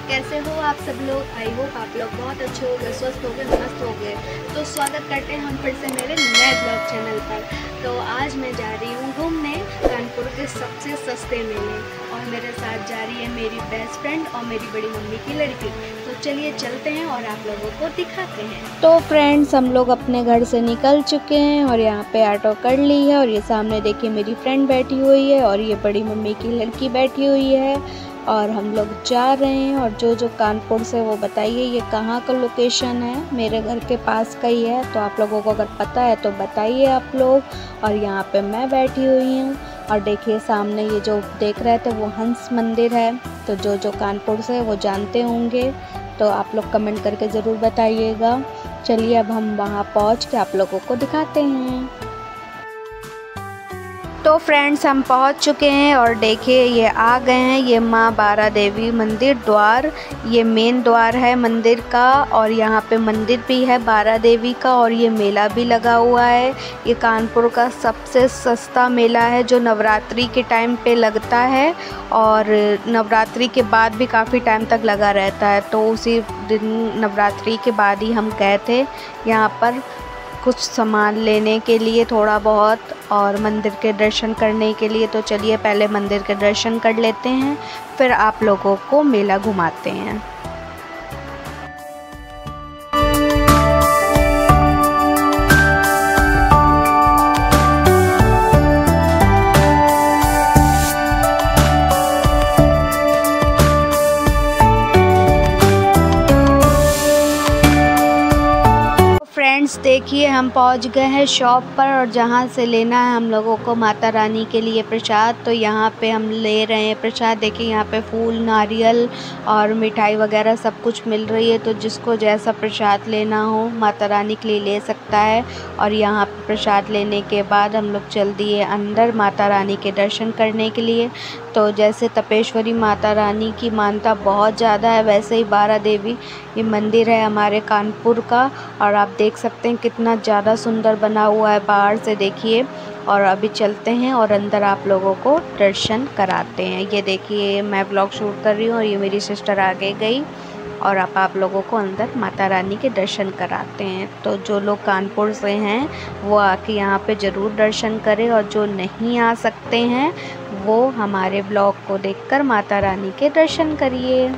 कैसे हो आप सब लोग। आई होप आप लोग बहुत अच्छे हो गए, स्वस्थ हो गए, मस्त हो गए। तो स्वागत करते हैं हम फिर से मेरे नए ब्लॉग चैनल पर। तो आज मैं जा रही हूँ घूमने कानपुर के सबसे सस्ते मेले, और मेरे साथ जा रही है मेरी बेस्ट फ्रेंड और मेरी बड़ी मम्मी की लड़की। तो चलिए चलते हैं और आप लोगों को दिखाते हैं। तो फ्रेंड्स, हम लोग अपने घर से निकल चुके हैं और यहाँ पे ऑटो कर ली है, और ये सामने देखिए मेरी फ्रेंड बैठी हुई है और ये बड़ी मम्मी की लड़की बैठी हुई है, और हम लोग जा रहे हैं। और जो कानपुर से वो बताइए ये कहाँ का लोकेशन है। मेरे घर के पास का ही है, तो आप लोगों को अगर पता है तो बताइए आप लोग। और यहाँ पे मैं बैठी हुई हूँ, और देखिए सामने ये जो देख रहे थे वो हंस मंदिर है। तो जो कानपुर से वो जानते होंगे, तो आप लोग कमेंट करके ज़रूर बताइएगा। चलिए अब हम वहाँ पहुँच के आप लोगों को दिखाते हैं। तो फ्रेंड्स, हम पहुंच चुके हैं और देखिए ये आ गए हैं, ये माँ बारा देवी मंदिर द्वार। ये मेन द्वार है मंदिर का, और यहाँ पे मंदिर भी है बारा देवी का, और ये मेला भी लगा हुआ है। ये कानपुर का सबसे सस्ता मेला है जो नवरात्रि के टाइम पे लगता है, और नवरात्रि के बाद भी काफ़ी टाइम तक लगा रहता है। तो उसी दिन नवरात्रि के बाद ही हम गए थे यहाँ पर कुछ सामान लेने के लिए थोड़ा बहुत, और मंदिर के दर्शन करने के लिए। तो चलिए पहले मंदिर के दर्शन कर लेते हैं, फिर आप लोगों को मेला घुमाते हैं। फ्रेंड्स देखिए हम पहुंच गए हैं शॉप पर, और जहां से लेना है हम लोगों को माता रानी के लिए प्रसाद। तो यहां पे हम ले रहे हैं प्रसाद। देखिए यहां पे फूल, नारियल और मिठाई वगैरह सब कुछ मिल रही है। तो जिसको जैसा प्रसाद लेना हो माता रानी के लिए ले सकता है। और यहां पे प्रसाद लेने के बाद हम लोग चल दिए अंदर माता रानी के दर्शन करने के लिए। तो जैसे तपेश्वरी माता रानी की मानता बहुत ज़्यादा है, वैसे ही बारा देवी ये मंदिर है हमारे कानपुर का। और आप देख सकते हैं कितना ज़्यादा सुंदर बना हुआ है बाहर से, देखिए। और अभी चलते हैं और अंदर आप लोगों को दर्शन कराते हैं। ये देखिए मैं ब्लॉग शूट कर रही हूँ और ये मेरी सिस्टर आगे गई, और अब आप लोगों को अंदर माता रानी के दर्शन कराते हैं। तो जो लोग कानपुर से हैं वो आके यहाँ पे ज़रूर दर्शन करें, और जो नहीं आ सकते हैं वो हमारे ब्लॉग को देखकर माता रानी के दर्शन करिए।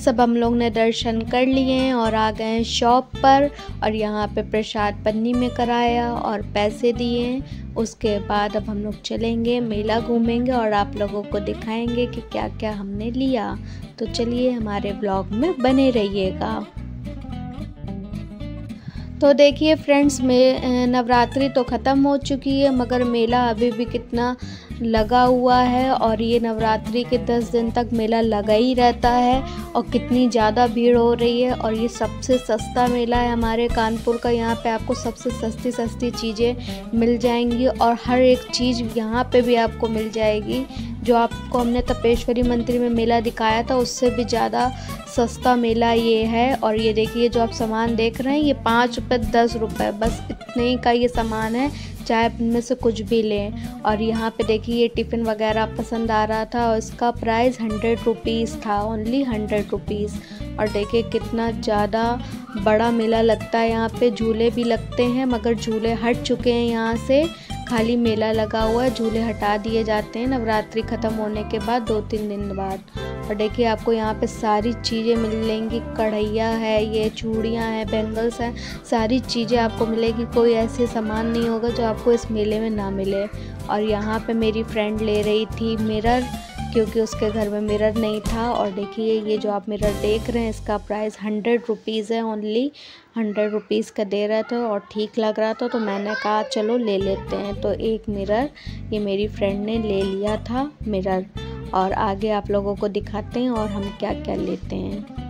फ्रेंड्स अब हम लोग ने दर्शन कर लिए हैं और आ गए हैं शॉप पर और यहाँ पे प्रसाद पन्नी में कराया और पैसे दिए। उसके बाद अब हम लोग चलेंगे, मेला घूमेंगे और आप लोगों को दिखाएंगे कि क्या क्या हमने लिया। तो चलिए हमारे ब्लॉग में बने रहिएगा। तो देखिए फ्रेंड्स, नवरात्रि तो ख़त्म हो चुकी है मगर मेला अभी भी कितना लगा हुआ है और ये नवरात्रि के 10 दिन तक मेला लगा ही रहता है और कितनी ज़्यादा भीड़ हो रही है। और ये सबसे सस्ता मेला है हमारे कानपुर का। यहाँ पे आपको सबसे सस्ती सस्ती चीज़ें मिल जाएंगी और हर एक चीज़ यहाँ पे भी आपको मिल जाएगी। जो आपको हमने तपेश्वरी मंदिर में मेला दिखाया था उससे भी ज़्यादा सस्ता मेला ये है। और ये देखिए जो आप सामान देख रहे हैं ये 5 रुपये 10 रुपये बस इतने ही का ये सामान है, चाहे इनमें से कुछ भी लें। और यहाँ पे देखिए ये टिफ़िन वगैरह पसंद आ रहा था और इसका प्राइस 100 रुपीज़ था, ओनली 100 रुपीज़। और देखिए कितना ज़्यादा बड़ा मेला लगता है। यहाँ पे झूले भी लगते हैं मगर झूले हट चुके हैं यहाँ से, खाली मेला लगा हुआ है। झूले हटा दिए जाते हैं नवरात्रि ख़त्म होने के बाद 2-3 दिन बाद। और देखिए आपको यहाँ पे सारी चीज़ें मिलेंगी, कढ़ैया है, ये चूड़ियाँ हैं, बैंगल्स हैं, सारी चीज़ें आपको मिलेगी। कोई ऐसे सामान नहीं होगा जो आपको इस मेले में ना मिले। और यहाँ पे मेरी फ्रेंड ले रही थी मिरर क्योंकि उसके घर में मिरर नहीं था। और देखिए ये जो आप मिरर देख रहे हैं इसका प्राइस 100 रुपीज़ है, ओनली 100 रुपीज़ का दे रहा था और ठीक लग रहा था तो मैंने कहा चलो ले लेते हैं। तो एक मिरर ये मेरी फ्रेंड ने ले लिया था मिरर। और आगे आप लोगों को दिखाते हैं और हम क्या क्या लेते हैं।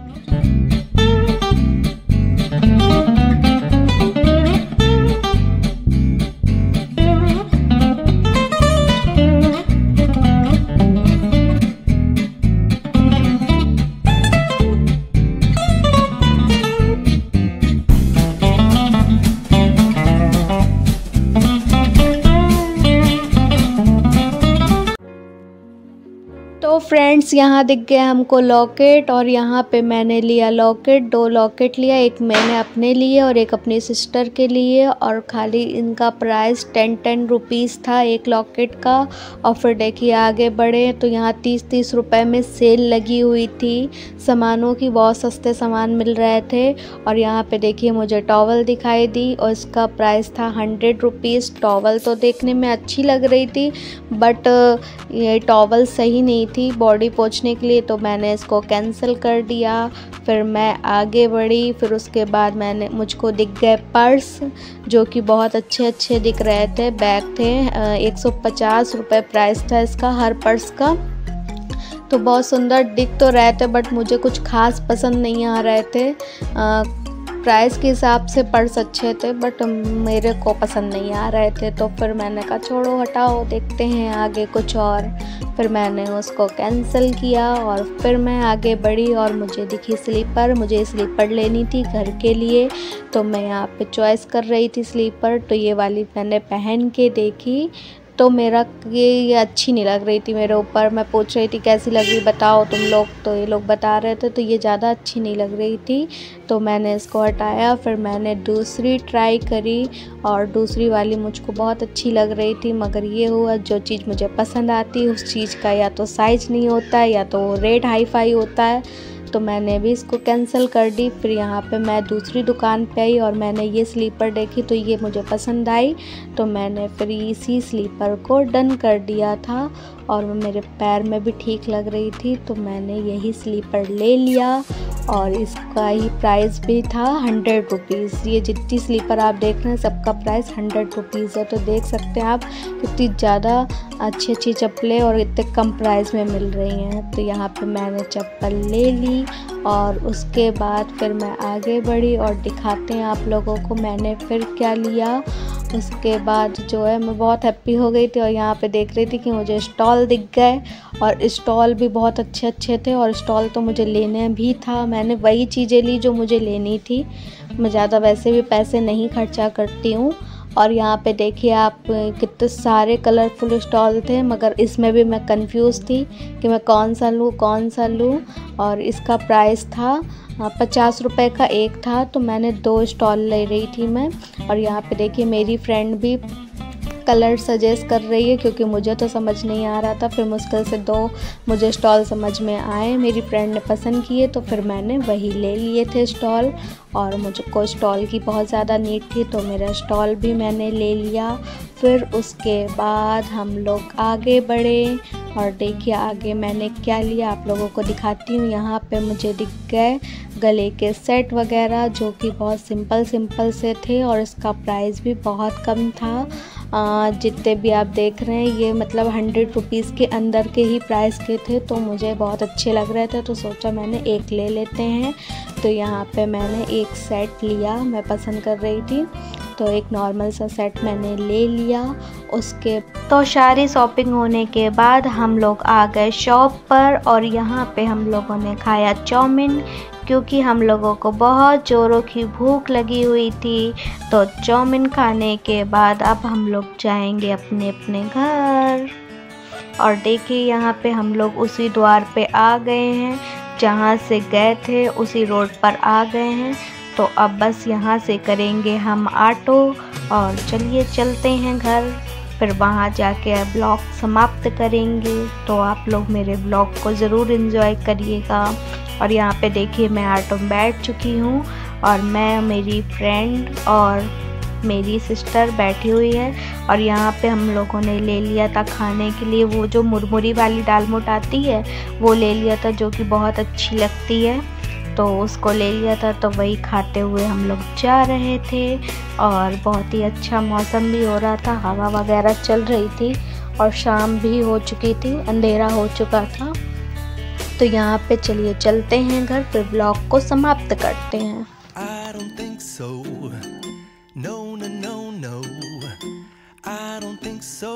तो फ्रेंड्स यहाँ दिख गया हमको लॉकेट और यहाँ पे मैंने लिया लॉकेट, 2 लॉकेट लिया, एक मैंने अपने लिए और एक अपनी सिस्टर के लिए। और खाली इनका प्राइस 10 रुपीज़ था एक लॉकेट का। और फिर देखिए आगे बढ़े तो यहाँ 30 रुपए में सेल लगी हुई थी सामानों की, बहुत सस्ते सामान मिल रहे थे। और यहाँ पे देखिए मुझे टॉवल दिखाई दी और इसका प्राइस था 100 रुपीज़। टॉवल तो देखने में अच्छी लग रही थी बट ये टॉवल सही नहीं थी बॉडी पोंछने के लिए, तो मैंने इसको कैंसिल कर दिया। फिर मैं आगे बढ़ी, फिर उसके बाद मुझको दिख गए पर्स जो कि बहुत अच्छे दिख रहे थे। बैग थे, 150 रुपये प्राइस था इसका हर पर्स का। तो बहुत सुंदर दिख तो रहे थे बट मुझे कुछ खास पसंद नहीं आ रहे थे। प्राइस के हिसाब से पर्स अच्छे थे बट मेरे को पसंद नहीं आ रहे थे। तो फिर मैंने कहा छोड़ो हटाओ, देखते हैं आगे कुछ और। फिर मैंने उसको कैंसिल किया और फिर मैं आगे बढ़ी और मुझे दिखी स्लीपर। मुझे स्लीपर लेनी थी घर के लिए तो मैं यहाँ पे चॉइस कर रही थी स्लीपर। तो ये वाली मैंने पहन के देखी तो मेरा ये अच्छी नहीं लग रही थी मेरे ऊपर। मैं पूछ रही थी कैसी लग रही बताओ तुम लोग, तो ये लोग बता रहे थे तो ये ज़्यादा अच्छी नहीं लग रही थी। तो मैंने इसको हटाया, फिर मैंने दूसरी ट्राई करी और दूसरी वाली मुझको बहुत अच्छी लग रही थी। मगर ये हुआ जो चीज़ मुझे पसंद आती है उस चीज़ का या तो साइज़ नहीं होता है या तो रेट हाई फाई होता है, तो मैंने भी इसको कैंसिल कर दी। फिर यहाँ पे मैं दूसरी दुकान पे आई और मैंने ये स्लीपर देखी तो ये मुझे पसंद आई, तो मैंने फिर इसी स्लीपर को डन कर दिया था और मेरे पैर में भी ठीक लग रही थी तो मैंने यही स्लीपर ले लिया। और इसका ही प्राइस भी था 100 रुपीज़। ये जितनी स्लीपर आप देख रहे हैं सबका प्राइस 100 रुपीज़ है। तो देख सकते हैं आप कितनी ज़्यादा अच्छी चप्पलें और इतने कम प्राइस में मिल रही हैं। तो यहाँ पे मैंने चप्पल ले ली और उसके बाद फिर मैं आगे बढ़ी और दिखाते हैं आप लोगों को मैंने फिर क्या लिया। उसके बाद जो है मैं बहुत हैप्पी हो गई थी और यहाँ पे देख रही थी कि मुझे स्टॉल दिख गए और स्टॉल भी बहुत अच्छे थे और स्टॉल तो मुझे लेने भी था। मैंने वही चीज़ें ली जो मुझे लेनी थी। मैं ज़्यादा वैसे भी पैसे नहीं खर्चा करती हूँ। और यहाँ पे देखिए आप कितने सारे कलरफुल स्टॉल थे मगर इसमें भी मैं कंफ्यूज थी कि मैं कौन सा लूँ। और इसका प्राइस था 50 रुपए का एक था तो मैंने 2 स्टॉल ले रही थी मैं। और यहाँ पे देखिए मेरी फ्रेंड भी कलर सजेस्ट कर रही है क्योंकि मुझे तो समझ नहीं आ रहा था। फिर मुश्किल से 2 मुझे स्टॉल समझ में आए, मेरी फ्रेंड ने पसंद किए तो फिर मैंने वही ले लिए थे स्टॉल। और मुझको स्टॉल की बहुत ज़्यादा नीड थी तो मेरा स्टॉल भी मैंने ले लिया। फिर उसके बाद हम लोग आगे बढ़े और देखिए आगे मैंने क्या लिया आप लोगों को दिखाती हूँ। यहाँ पे मुझे दिख गए गले के सेट वगैरह जो कि बहुत सिंपल से थे और इसका प्राइस भी बहुत कम था। जितने भी आप देख रहे हैं ये मतलब 100 रुपीज़ के अंदर के ही प्राइस के थे, तो मुझे बहुत अच्छे लग रहे थे तो सोचा मैंने एक ले लेते हैं। तो यहाँ पे मैंने एक सेट लिया, मैं पसंद कर रही थी तो एक नॉर्मल सा सेट मैंने ले लिया। उसके तो सारी शॉपिंग होने के बाद हम लोग आ गए शॉप पर और यहाँ पे हम लोगों ने खाया चाउमीन क्योंकि हम लोगों को बहुत ज़ोरों की भूख लगी हुई थी। तो चाउमीन खाने के बाद अब हम लोग जाएंगे अपने अपने घर। और देखिए यहाँ पे हम लोग उसी द्वार पे आ गए हैं जहाँ से गए थे, उसी रोड पर आ गए हैं। तो अब बस यहाँ से करेंगे हम ऑटो और चलिए चलते हैं घर, फिर वहाँ जाके ब्लॉग समाप्त करेंगे। तो आप लोग मेरे ब्लॉग को ज़रूर एंजॉय करिएगा। और यहाँ पे देखिए मैं ऑटो में बैठ चुकी हूँ और मैं, मेरी फ्रेंड और मेरी सिस्टर बैठी हुई है। और यहाँ पे हम लोगों ने ले लिया था खाने के लिए वो जो मुरमुरी वाली दाल मोट आती है वो ले लिया था जो कि बहुत अच्छी लगती है, तो उसको ले लिया था। तो वही खाते हुए हम लोग जा रहे थे और बहुत ही अच्छा मौसम भी हो रहा था, हवा वगैरह चल रही थी और शाम भी हो चुकी थी, अंधेरा हो चुका था। तो यहाँ पे चलिए चलते हैं घर, फिर ब्लॉग को समाप्त करते हैं। I don't think so. No, no, no, no. I don't think so.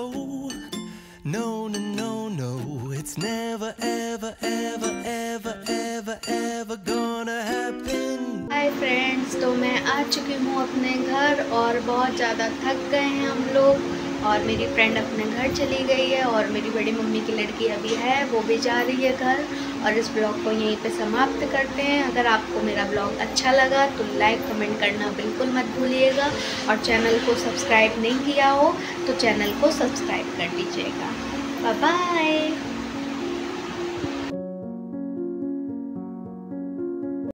No, no, no, no. It's never, ever, ever, ever, ever, ever gonna happen. Hi friends, तो मैं आ चुकी हूँ अपने घर और बहुत ज़्यादा थक गए हैं हम लोग और मेरी फ्रेंड अपने घर चली गई है और मेरी बड़ी मम्मी की लड़की अभी है, वो भी जा रही है घर। और इस ब्लॉग को यहीं पे समाप्त करते हैं। अगर आपको मेरा ब्लॉग अच्छा लगा तो लाइक कमेंट करना बिल्कुल मत भूलिएगा और चैनल को सब्सक्राइब नहीं किया हो तो चैनल को सब्सक्राइब कर दीजिएगा। Bye bye.